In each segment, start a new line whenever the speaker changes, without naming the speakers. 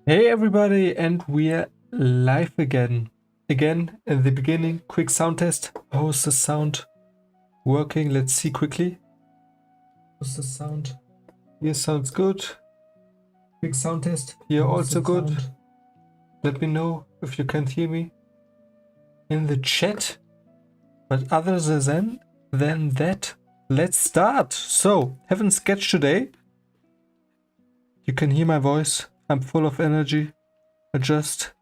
Hey everybody, and we're live again. Again, in the beginning, quick sound test. How is the sound working? Let's see quickly. How's the sound? Here sounds good. Quick sound test. Here also good. Let me know if you can't hear me in the chat. But other than that, let's start. So, haven't sketched today. You can hear my voice. I'm full of energy. I just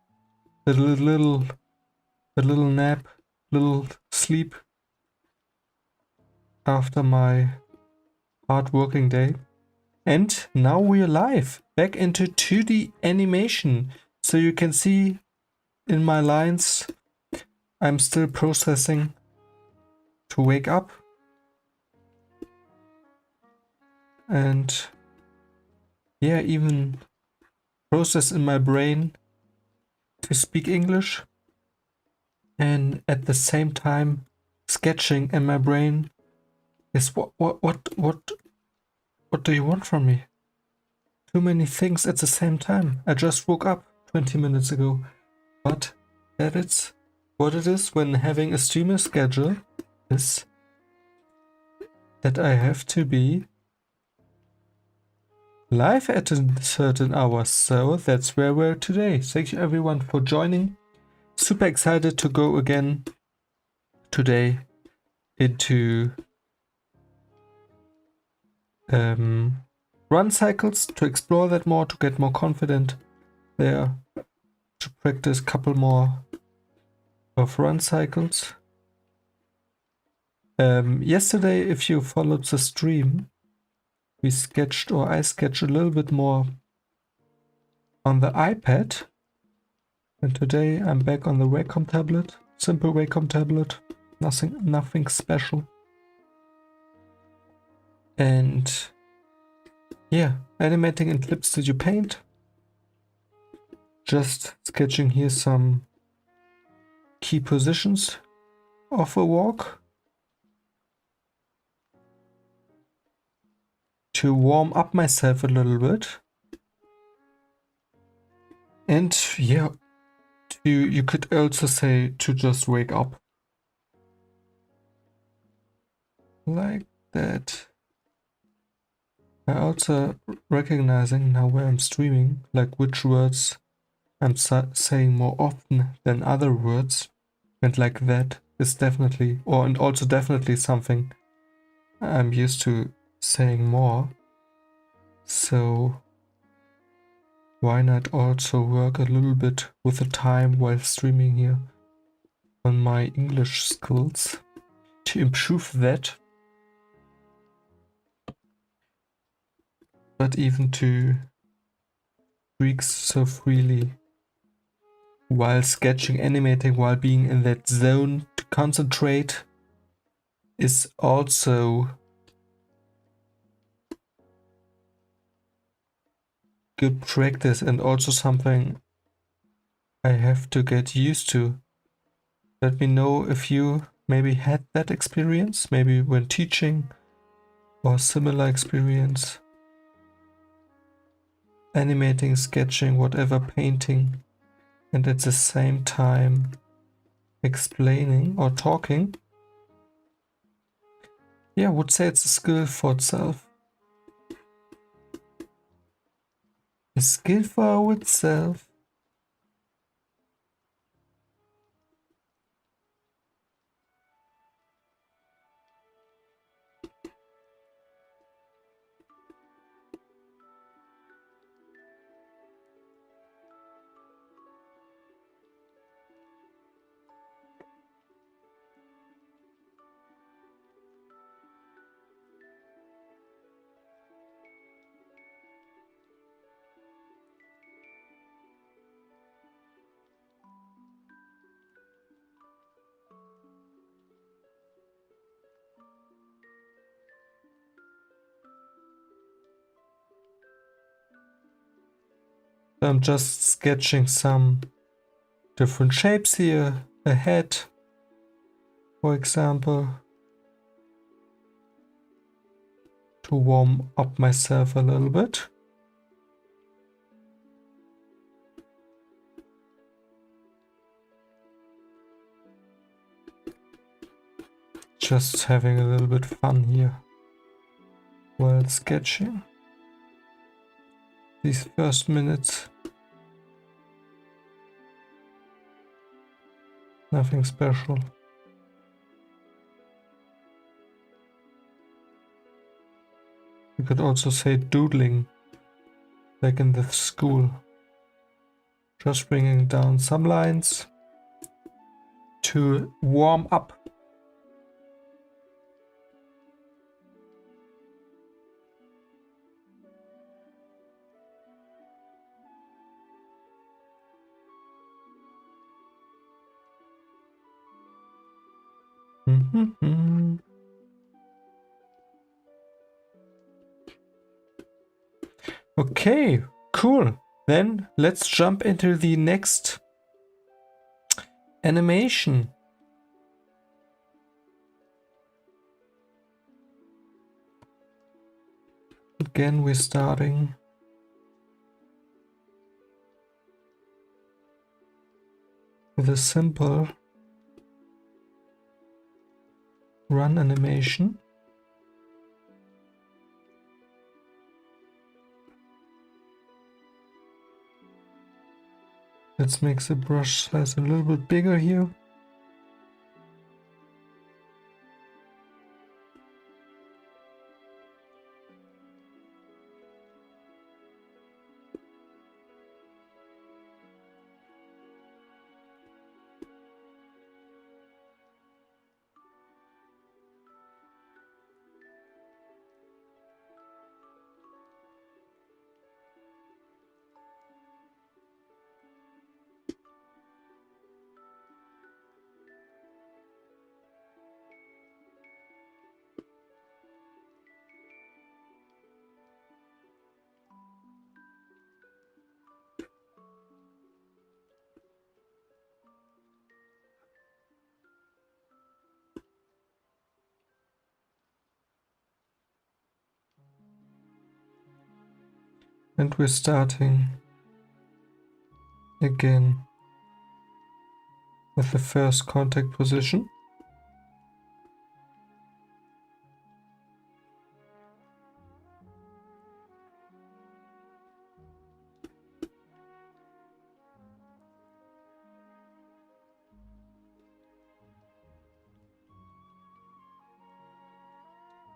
a little nap, little sleep after my hard working day. And now we're live, back into 2D animation. So you can see in my lines, I'm still processing to wake up. And yeah, even process in my brain to speak English. And at the same time, sketching in my brain is what do you want from me? Too many things at the same time. I just woke up 20 minutes ago. But that is what it is when having a streamer schedule, is that I have to be live at a certain hour. So that's where we're today. Thank you everyone for joining. Super excited to go again today into run cycles, to explore that more, to get more confident there, to practice a couple more of run cycles. Yesterday, if you followed the stream, I sketched a little bit more on the iPad, and today I'm back on the Wacom tablet, simple Wacom tablet, nothing special. And yeah, animating in Clip Studio Paint, just sketching here some key positions of a walk to warm up myself a little bit. And yeah, you could also say to just wake up. Like that. I also recognizing now where I'm streaming, like which words I'm saying more often than other words. And like that is definitely, and also definitely something I'm used to saying more. So why not also work a little bit with the time while streaming here on my English skills to improve that, but even to tweak so freely while sketching, animating, while being in that zone to concentrate is also good practice, and also something I have to get used to. Let me know if you maybe had that experience, maybe when teaching or similar experience, animating, sketching, whatever, painting, and at the same time explaining or talking. Yeah, I would say it's a skill for itself. A skill for itself. I'm just sketching some different shapes here. A head, for example, to warm up myself a little bit. Just having a little bit fun here while sketching. These first minutes, nothing special. You could also say doodling, like in the school. Just bringing down some lines to warm up. Okay, cool. Then let's jump into the next animation. Again, we're starting with a simple run animation. Let's make the brush size a little bit bigger here. And we're starting again with the first contact position.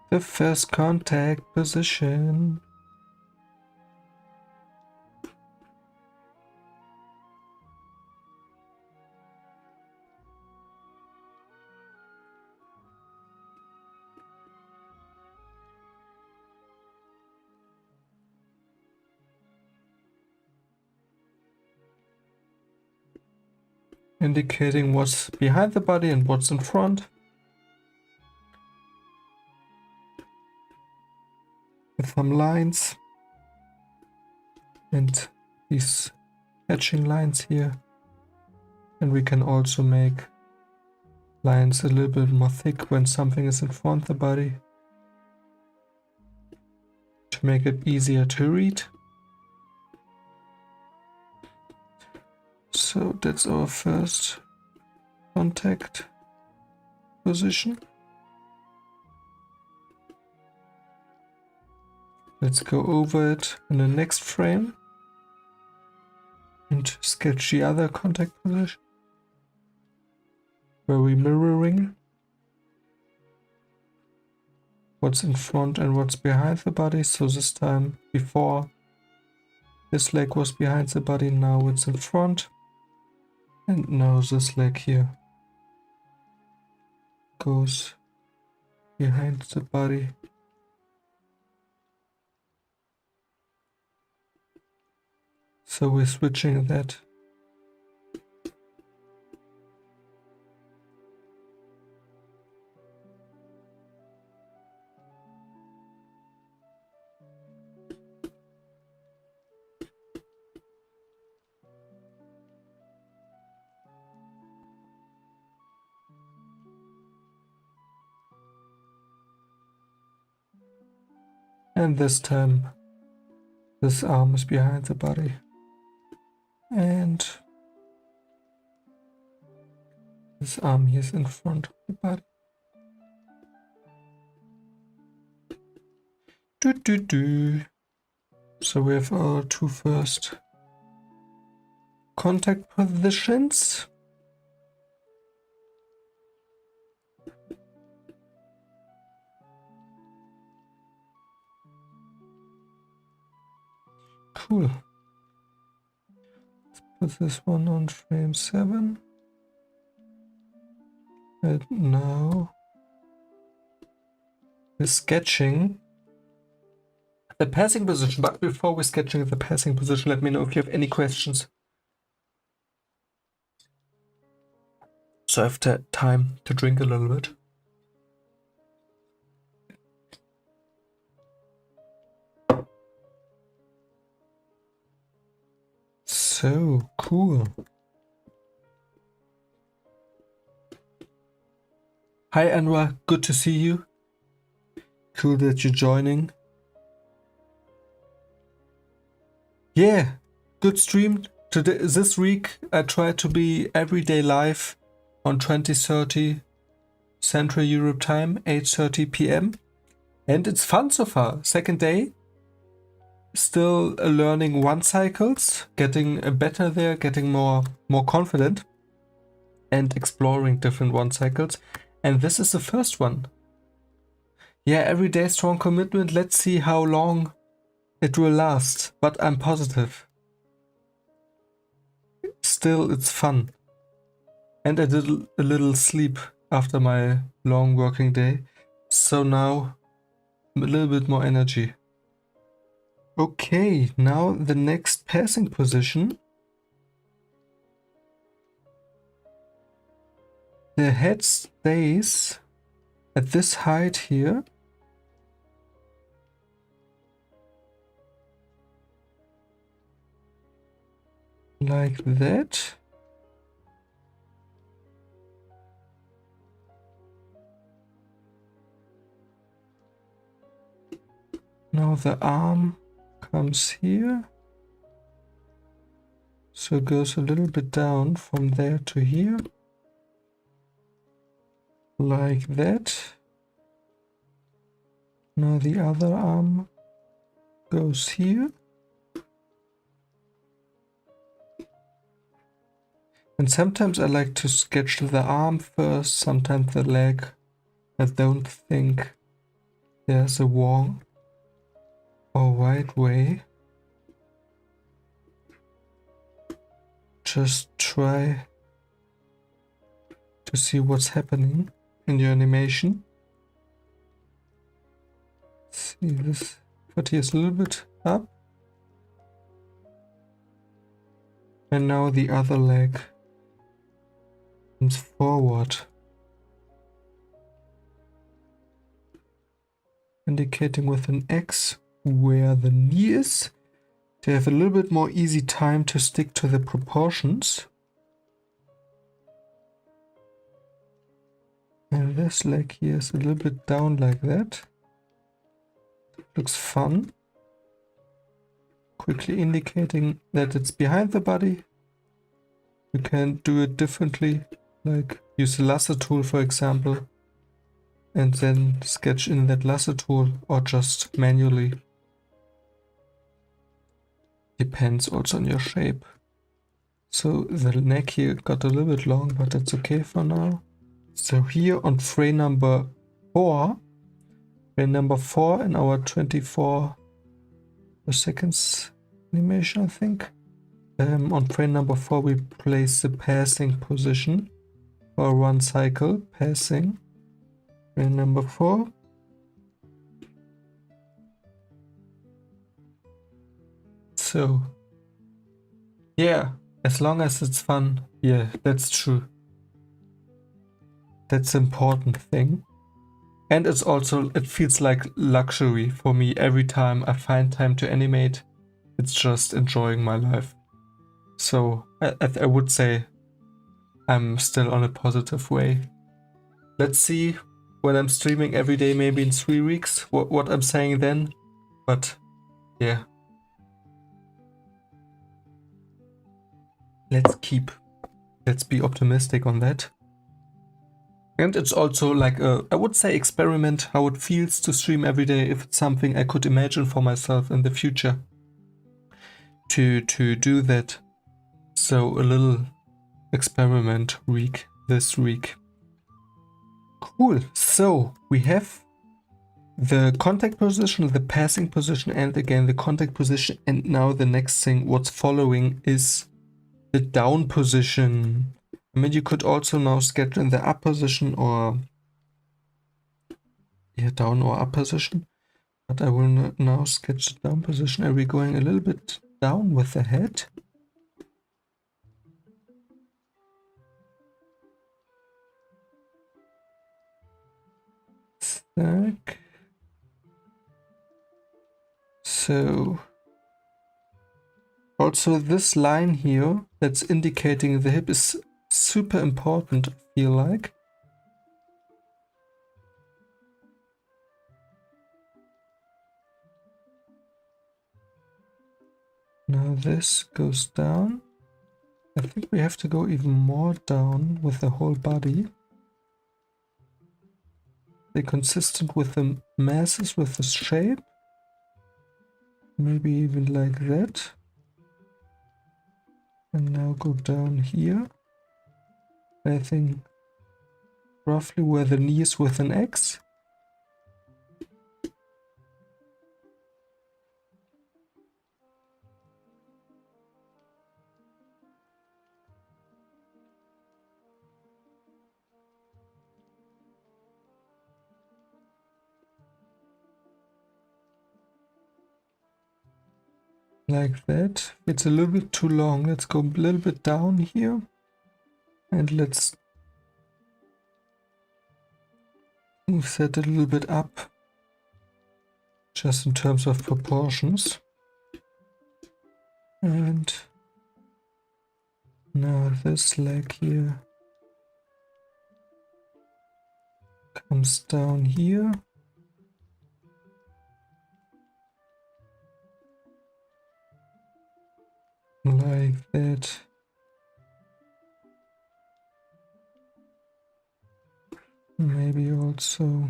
The first contact position. Indicating what's behind the body and what's in front. With some lines and these hatching lines here. And we can also make lines a little bit more thick when something is in front of the body to make it easier to read. So that's our first contact position. Let's go over it in the next frame and sketch the other contact position where we're mirroring what's in front and what's behind the body. So this time, before this leg was behind the body, now it's in front, and now this leg here goes behind the body. So we're switching that. And this time, this arm is behind the body. And this arm here is in front of the body. So we have our two first contact positions. Cool. Let's put this one on frame 7. And now we're sketching the passing position. But before we're sketching the passing position, let me know if you have any questions. So I have time to drink a little bit. So cool. Hi Anwar, good to see you. Cool that you're joining. Yeah, good stream. Today, this week I try to be everyday live on 20:30 Central Europe time, 8:30 p.m. And it's fun so far. Second day. Still learning one cycles, getting better there, getting more confident and exploring different one cycles. And this is the first one. Yeah, everyday strong commitment. Let's see how long it will last, but I'm positive. Still, it's fun. And I did a little sleep after my long working day. So now a little bit more energy. Okay, now the next passing position. The head stays at this height here. Like that. Now the arm comes here. So it goes a little bit down from there to here. Like that. Now the other arm goes here. And sometimes I like to sketch the arm first, sometimes the leg. I don't think there's a wrong or right way. Just try to see what's happening in your animation. See, this foot here is a little bit up. And now the other leg comes forward, indicating with an X where the knee is, to have a little bit more easy time to stick to the proportions. this leg here is a little bit down like that. Looks fun. Quickly indicating that it's behind the body. You can do it differently, like use the lasso tool for example, and then sketch in that lasso tool, or just manually. Depends also on your shape. So the neck here got a little bit long, but that's okay for now. So here on frame number 4 in our 24 seconds animation, I think. On frame number 4 we place the passing position for one cycle, passing. Frame number 4. So, yeah, as long as it's fun, yeah, that's true. That's the important thing. And it's also, it feels like luxury for me every time I find time to animate. It's just enjoying my life. So I would say I'm still on a positive way. Let's see when I'm streaming every day, maybe in 3 weeks, what I'm saying then. But yeah. Let's be optimistic on that. And it's also like a, I would say, experiment how it feels to stream every day, if it's something I could imagine for myself in the future to do that. So a little experiment week this week. Cool. So we have the contact position, the passing position, and again the contact position. And now the next thing, what's following, is the down position. I mean, you could also now sketch in the up position, or yeah, down or up position. But I will now sketch the down position. Are we going a little bit down with the head? Stack. So also this line here that's indicating the hip is super important, I feel like. Now this goes down. I think we have to go even more down with the whole body. They're consistent with the masses, with the shape. Maybe even like that. And now go down here. I think roughly where the knee is with an X. Like that. It's a little bit too long. Let's go a little bit down here. And let's move that a little bit up. Just in terms of proportions. And now this leg here comes down here. Like that. Maybe also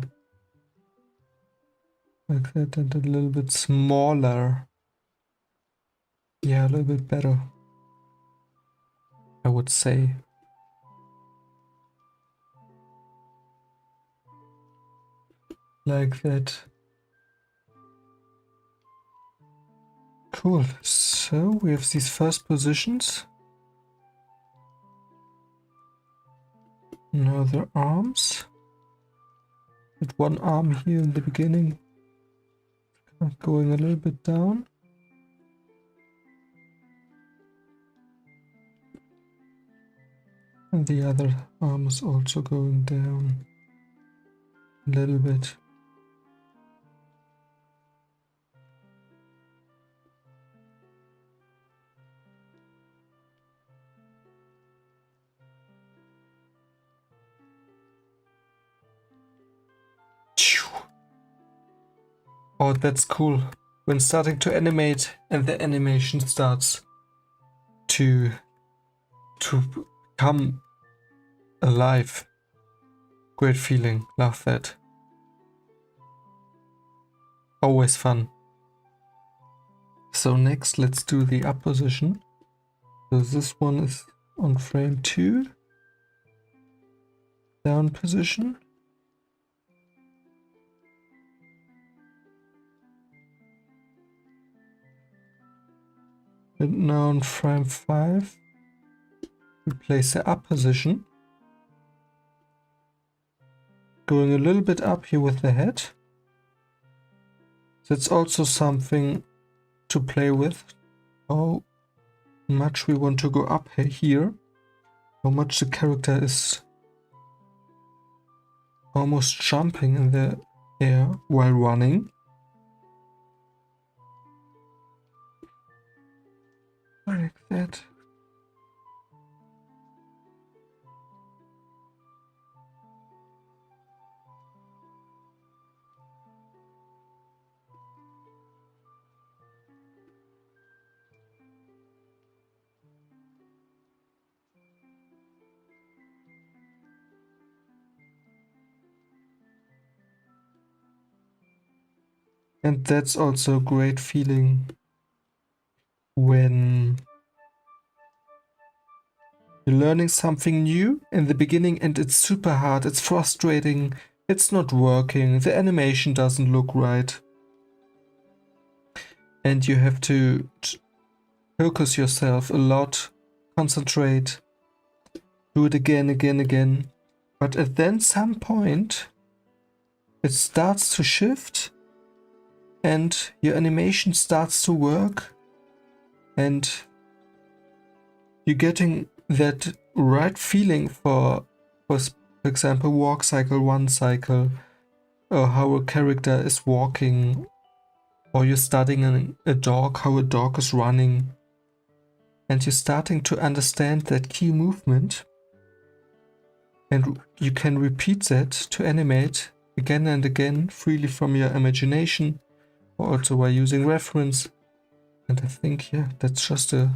like that, and a little bit smaller. Yeah, a little bit better, I would say. Like that. Cool. So we have these first positions. Now the arms. With one arm here in the beginning, going a little bit down. And the other arm is also going down a little bit. Oh, that's cool. When starting to animate and the animation starts to come alive. Great feeling. Love that. Always fun. So next, let's do the up position. So this one is on frame 2. Down position. And now on frame 5, we place the up position. Going a little bit up here with the head. That's also something to play with. How much we want to go up here. How much the character is almost jumping in the air while running. Like that. And that's also a great feeling when you're learning something new in the beginning and it's super hard, it's frustrating, it's not working, the animation doesn't look right. And you have to focus yourself a lot, concentrate, do it again. But at then some point, it starts to shift and your animation starts to work and you're getting that right feeling for example, walk cycle, run cycle, or how a character is walking, or you're studying a dog, how a dog is running, and you're starting to understand that key movement, and you can repeat that to animate again and again freely from your imagination, or also by using reference. And I think, yeah, that's just a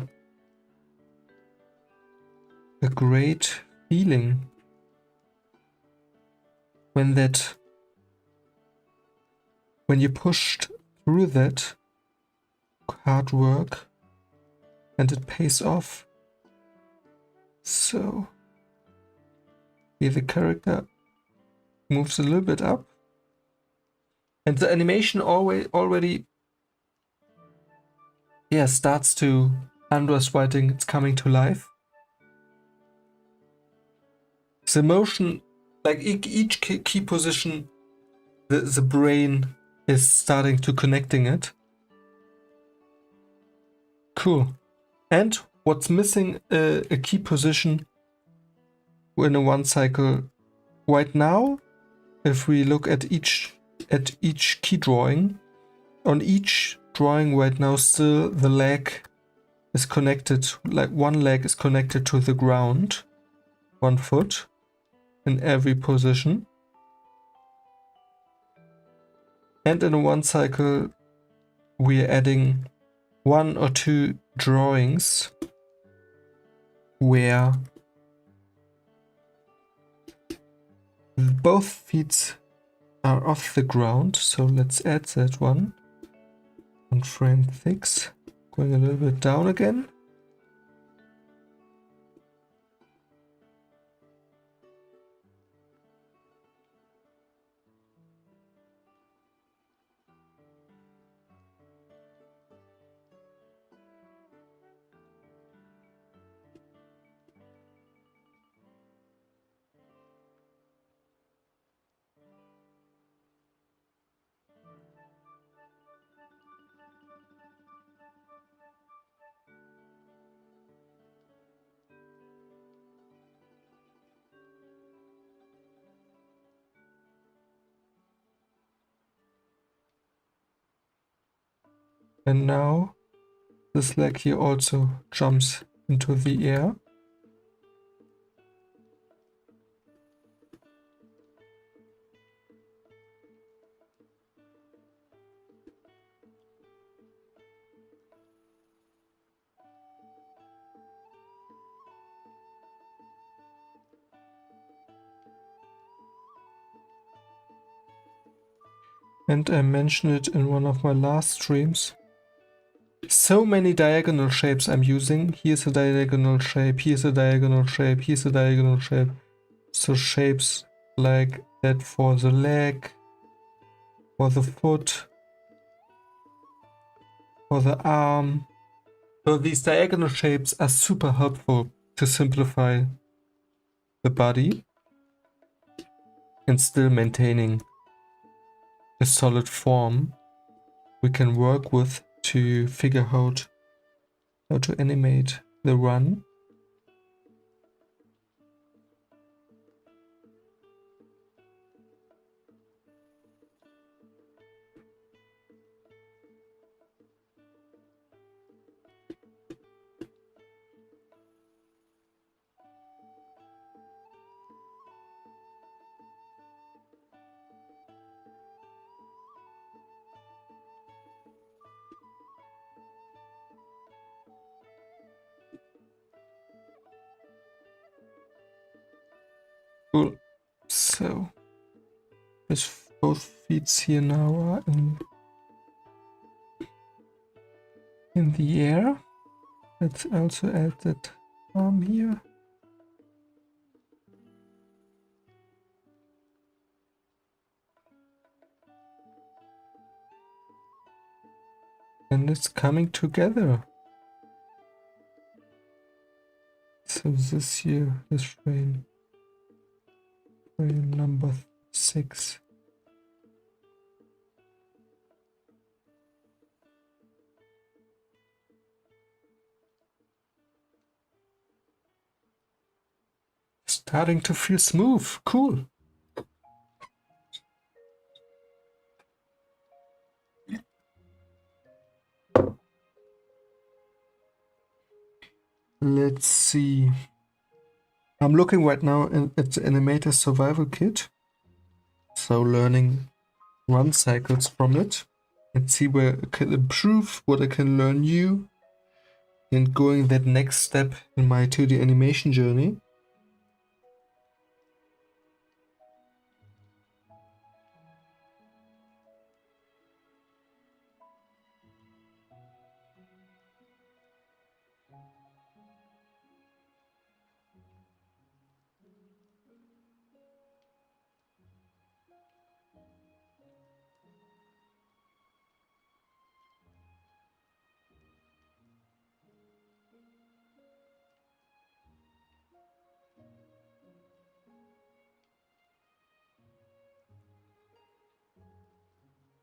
great feeling when you pushed through that hard work and it pays off. So here the character moves a little bit up and the animation already starts to Andros writing, it's coming to life. The motion, like each key position, the brain is starting to connecting it. Cool. And what's missing a key position in a one cycle right now, if we look at each key drawing, on each drawing right now still the leg is connected, like one leg is connected to the ground, one foot in every position. And in one cycle we are adding 1 or 2 drawings where both feet are off the ground. So let's add that one on frame 6, going a little bit down again. And now this leg here also jumps into the air. and I mentioned it in one of my last streams. So many diagonal shapes I'm using. Here's a diagonal shape, here's a diagonal shape, here's a diagonal shape. So shapes like that for the leg, for the foot, for the arm. So these diagonal shapes are super helpful to simplify the body and still maintaining a solid form we can work with to figure out how to animate the run. Cool. So if both feet here now are in the air. Let's also add that arm here. And it's coming together. So this here is frame number 6. Starting to feel smooth. Cool. Let's see. I'm looking right now at the Animator Survival Kit. So learning run cycles from it and see where I can improve, what I can learn new, and going that next step in my 2D animation journey.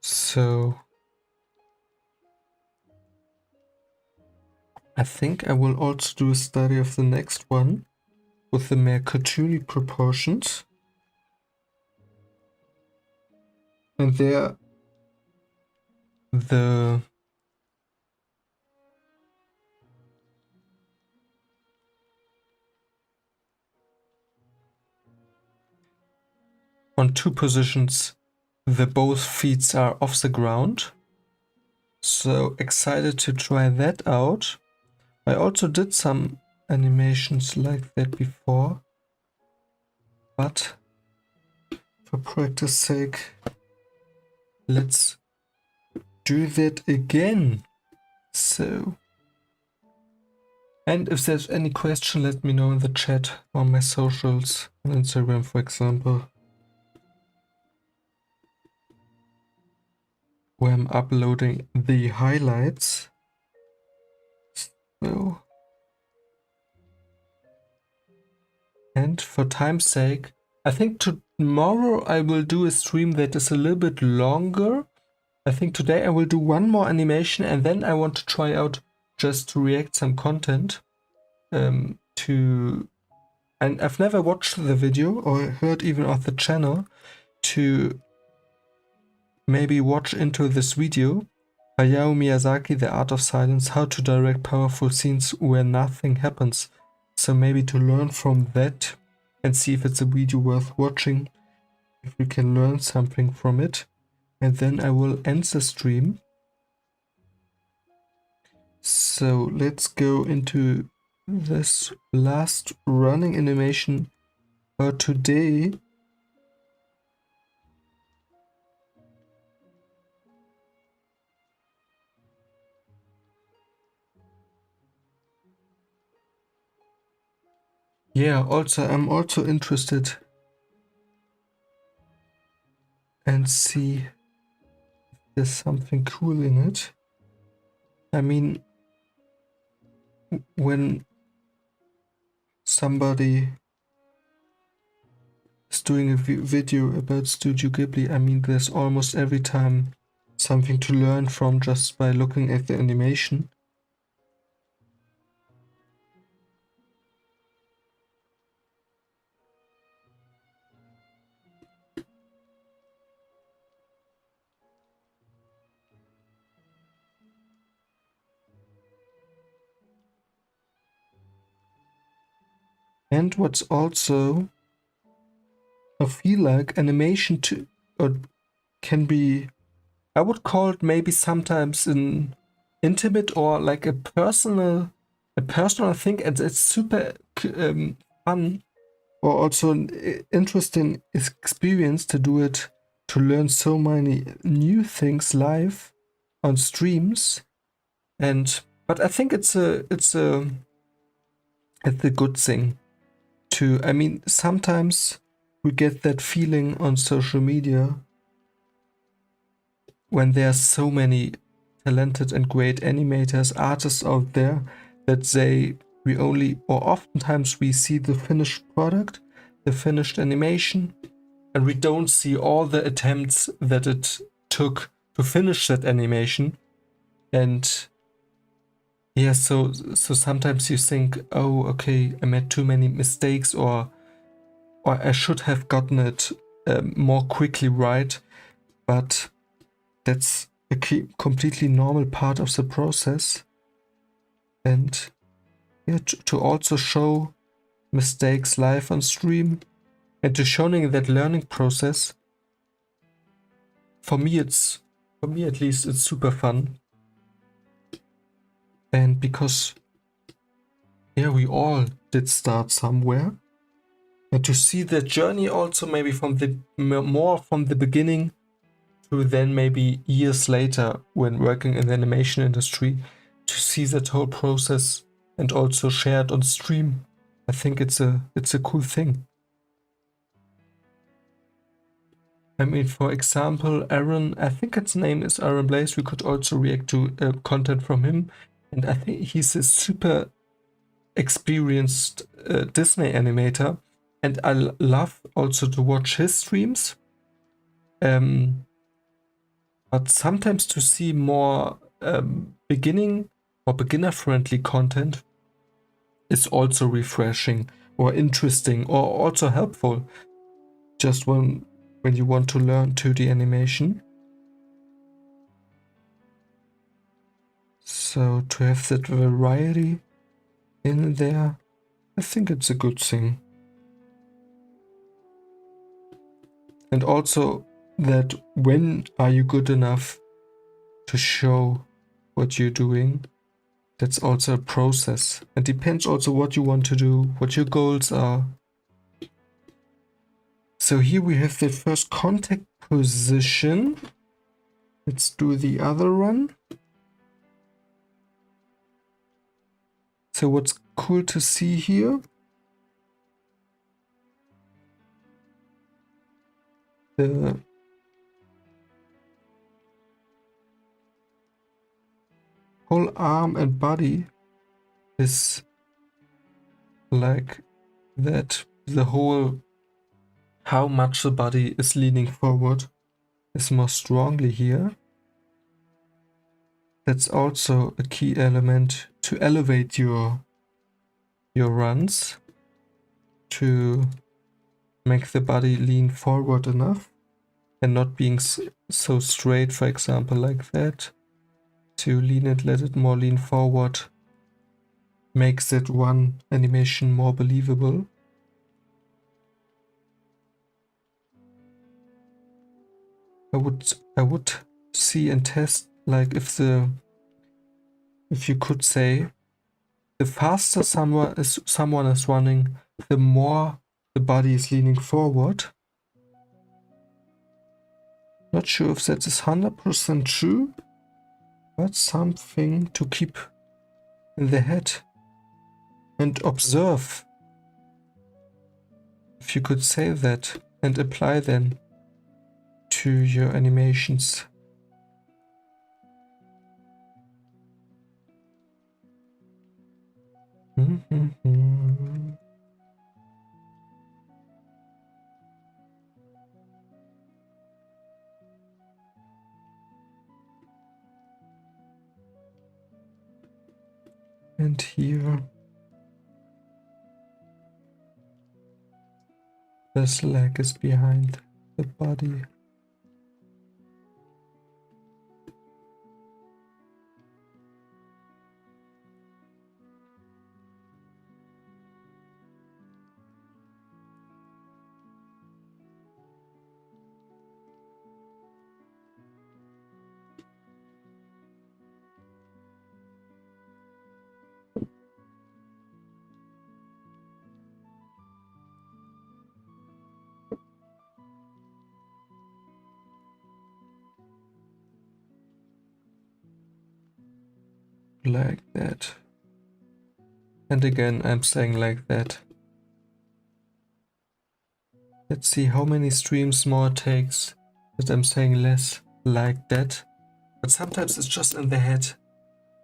So I think I will also do a study of the next one with the more cartoony proportions. And there the on 2 positions the both feet are off the ground. So excited to try that out. I also did some animations like that before, but for practice sake, let's do that again. So, and if there's any question, let me know in the chat on my socials, on Instagram, for example, where I'm uploading the highlights. So, and for time's sake, I think tomorrow I will do a stream that is a little bit longer. I think today I will do one more animation and then I want to try out just to react some content and I've never watched the video or heard even of the channel to maybe watch into this video. Hayao Miyazaki, The Art of Silence, how to direct powerful scenes where nothing happens. So maybe to learn from that and see if it's a video worth watching, if we can learn something from it. And then I will end the stream. So let's go into this last running animation for today. Yeah, also I'm also interested and see if there's something cool in it. I mean, when somebody is doing a video about Studio Ghibli, I mean, there's almost every time something to learn from just by looking at the animation. And what's also, I feel like animation can be, I would call it maybe sometimes an intimate or like a personal thing, and it's super fun or also an interesting experience to do it, to learn so many new things live on streams. And but I think it's a good thing to, I mean, sometimes we get that feeling on social media when there are so many talented and great animators, artists out there, that we only, or oftentimes we see the finished product, the finished animation, and we don't see all the attempts that it took to finish that animation. And yeah, so sometimes you think, oh, okay, I made too many mistakes, or I should have gotten it more quickly right. But that's a completely normal part of the process. And yeah, to also show mistakes live on stream and to showing that learning process, for me at least, it's super fun. And because yeah, we all did start somewhere, and to see that journey also maybe from the more from the beginning to then maybe years later when working in the animation industry, to see that whole process and also shared on stream, I think it's a cool thing. I mean, for example, Aaron, I think its name is Aaron Blaze. We could also react to content from him, and I think he's a super experienced Disney animator, and I love also to watch his streams. But sometimes to see more beginning or beginner-friendly content is also refreshing or interesting or also helpful. Just when you want to learn 2D animation. So to have that variety in there, I think it's a good thing. And also that when are you good enough to show what you're doing? That's also a process. It depends also what you want to do, what your goals are. So here we have the first contact position. Let's do the other one. So what's cool to see here? The whole arm and body is like that. The whole, how much the body is leaning forward is more strongly here. That's also a key element to elevate your runs, to make the body lean forward enough and not being so straight, for example, like that. To lean it, let it more lean forward, makes that one animation more believable. I would see and test, like, if you could say the faster someone is running, the more the body is leaning forward. Not sure if that is 100% true, but something to keep in the head and observe if you could save that and apply then to your animations. And here this leg is behind the body. Like that. And again, I'm saying like that. Let's see how many streams more it takes that I'm saying less like that. But sometimes it's just in the head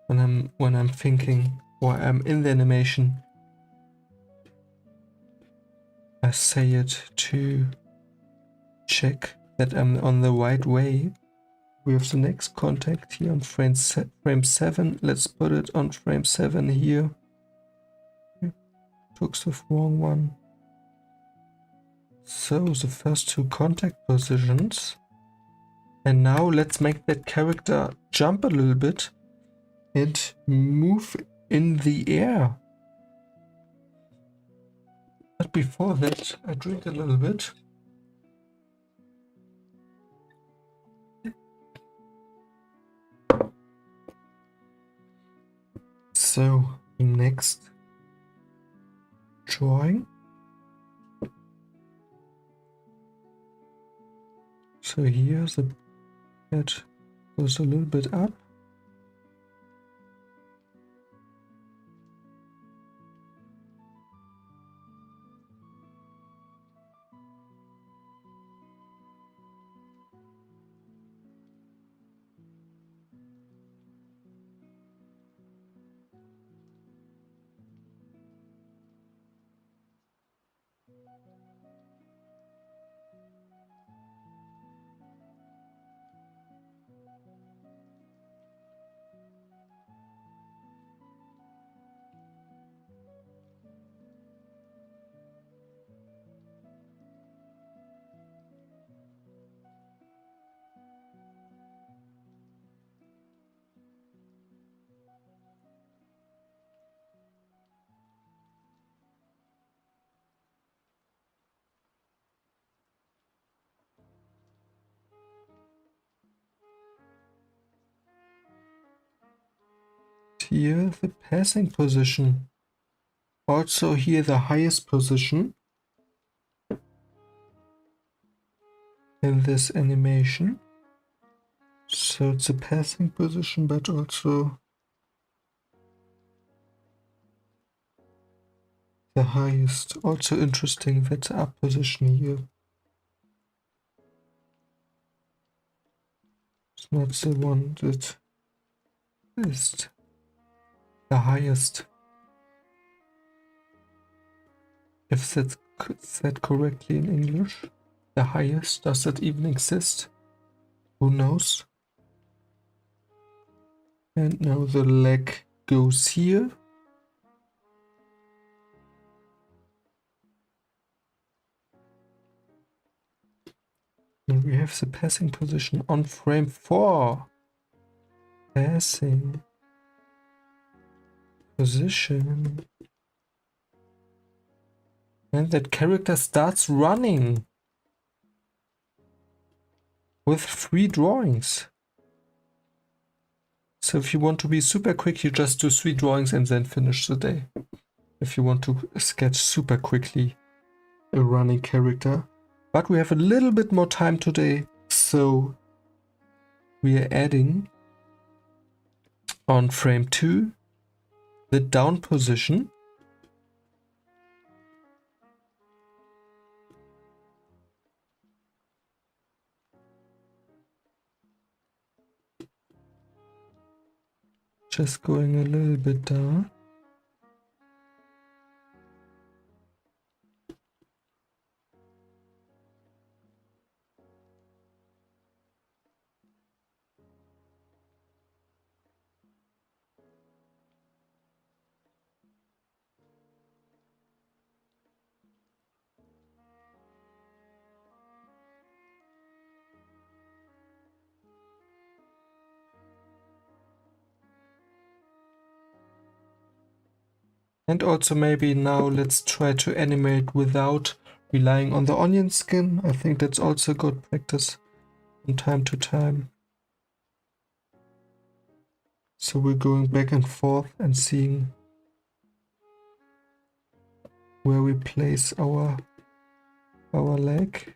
when I'm thinking or I'm in the animation. I say it to check that I'm on the right way. We have the next contact here on frame 7. Let's put it on frame 7 here. Took the wrong one. So the first two contact positions. And now let's make that character jump a little bit and move in the air. But before that, I drink a little bit. So, next drawing. So here the head goes a little bit up. Here the passing position. Also here the highest position in this animation. So it's a passing position, but also the highest. Also interesting that the up position here. It's not the one that is the highest. If that's said correctly in English. The highest, does that even exist? Who knows? And now the leg goes here. And we have the passing position on frame 4. Passing position. And that character starts running with 3 drawings. So if you want to be super quick, you just do 3 drawings and then finish the day. If you want to sketch super quickly a running character. But we have a little bit more time today, so we are adding on frame 2 the down position. Just going a little bit down. And also maybe now let's try to animate without relying on the onion skin. I think that's also good practice from time to time. So we're going back and forth and seeing where we place our leg.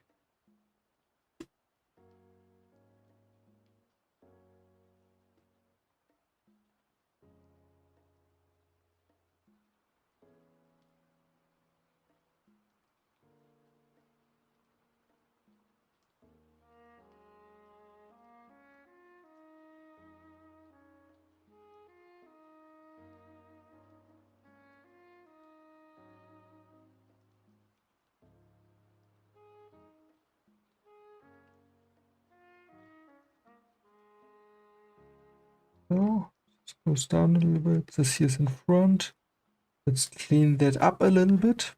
So this goes down a little bit. This here's in front. Let's clean that up a little bit.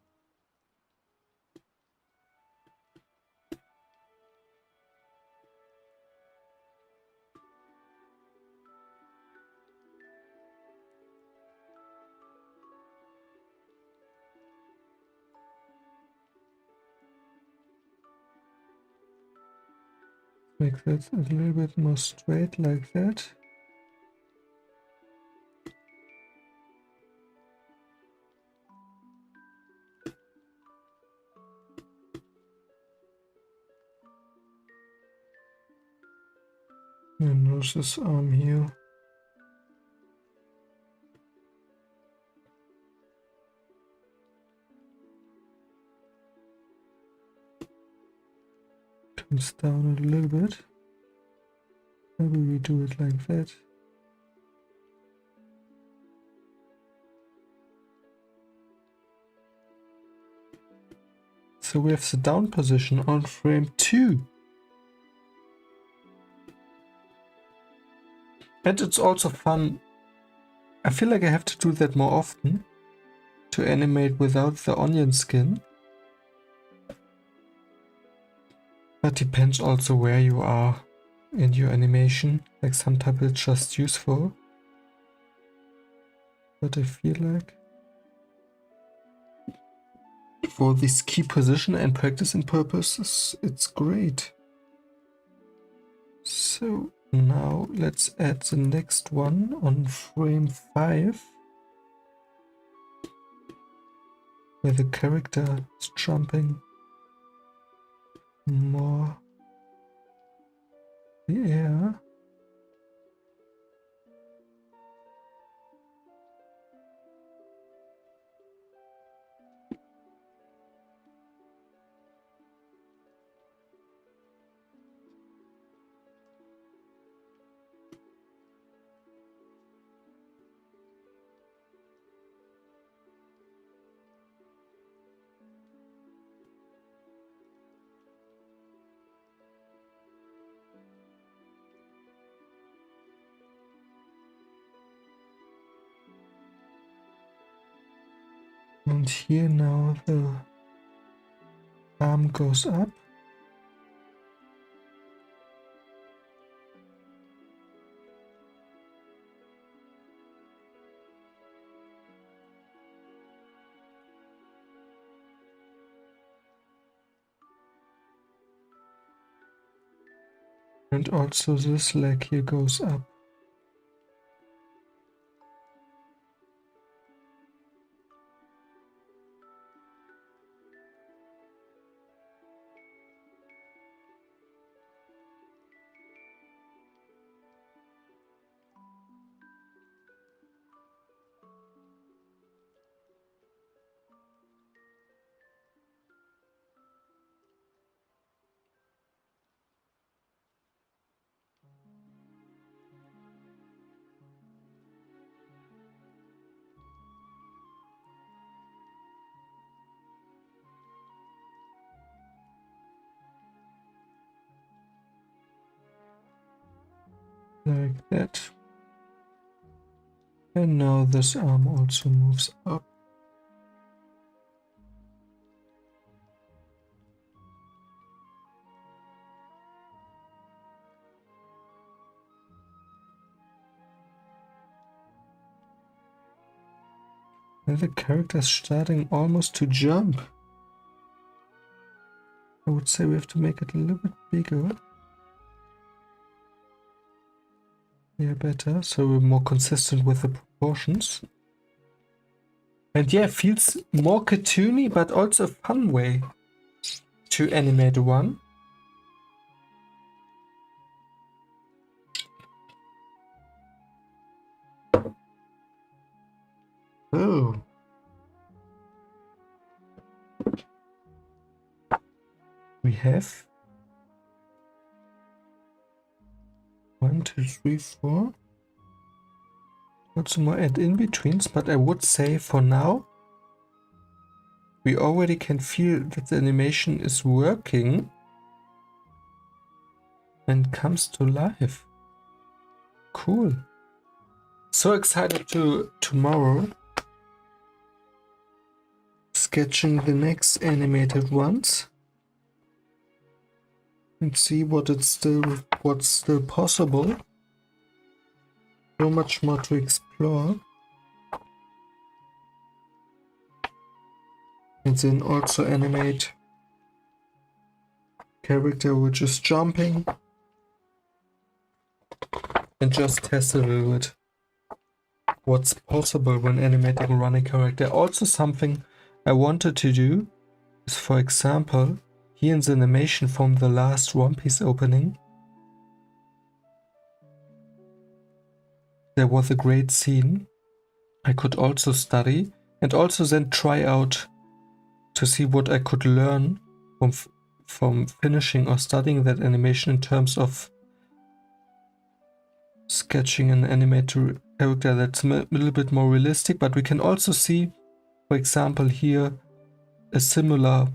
Make that a little bit more straight like that. And there's this arm here. Comes down a little bit. Maybe we do it like that. So we have the down position on frame 2. And it's also fun. I feel like I have to do that more often to animate without the onion skin. But depends also where you are in your animation. Like sometimes it's just useful. But I feel like for this key position and practicing purposes, it's great. So now let's add the next one on frame 5, where the character is jumping more in the air. And here now the arm goes up. And also this leg here goes up. Like that. And now this arm also moves up. And the character is starting almost to jump. I would say we have to make it a little bit bigger. Yeah, better, so we're more consistent with the proportions. And yeah, it feels more cartoony, but also a fun way to animate one. Oh. We have 1, 2, 3, 4. Not some more add in-betweens, but I would say for now, we already can feel that the animation is working and comes to life. Cool. So excited to tomorrow sketching the next animated ones and see what's still possible. So much more to explore. And then also animate character which is jumping and just test a little bit what's possible when animating a running character. Also something I wanted to do is, for example, here in the animation from the last One Piece opening, there was a great scene I could also study and also then try out to see what I could learn from finishing or studying that animation in terms of sketching an animated character that's a little bit more realistic. But we can also see, for example, here a similar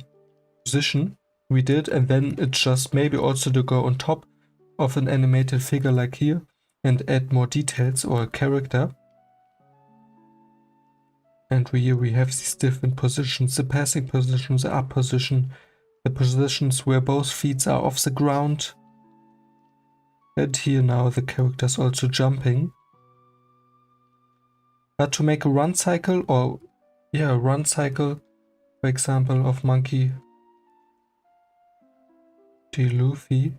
position we did, and then it's just maybe also to go on top of an animated figure like here and add more details or a character. And here we have these different positions, the passing positions, the up position, the positions where both feet are off the ground. And here now the character is also jumping. But to make a run cycle, or yeah, a run cycle, for example, of Monkey D. Luffy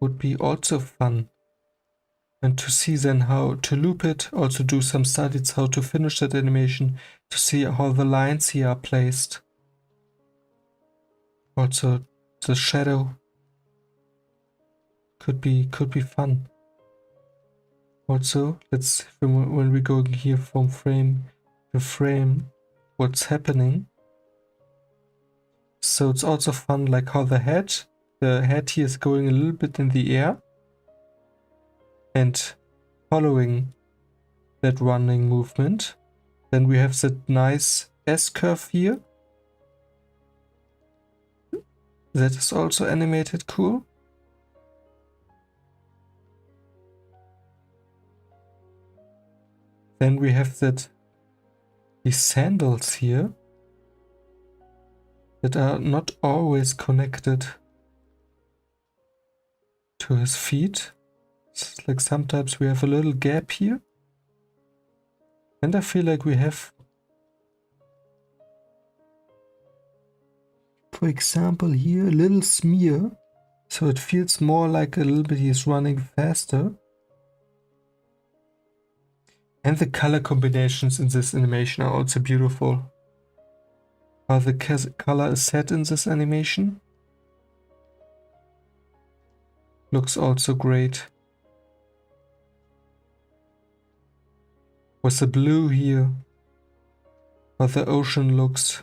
would be also fun. And to see then how to loop it, also do some studies how to finish that animation, to see how the lines here are placed. Also the shadow could be fun. Also, let's, when we go here from frame to frame, what's happening. So it's also fun, like how the head here is going a little bit in the air and following that running movement. Then we have that nice S-curve here. That is also animated cool. Then we have these sandals here that are not always connected to his feet. It's like sometimes we have a little gap here. And I feel like we have, for example, here a little smear. So it feels more like a little bit he's running faster. And the color combinations in this animation are also beautiful. How the color is set in this animation looks also great. With the blue here, how the ocean looks.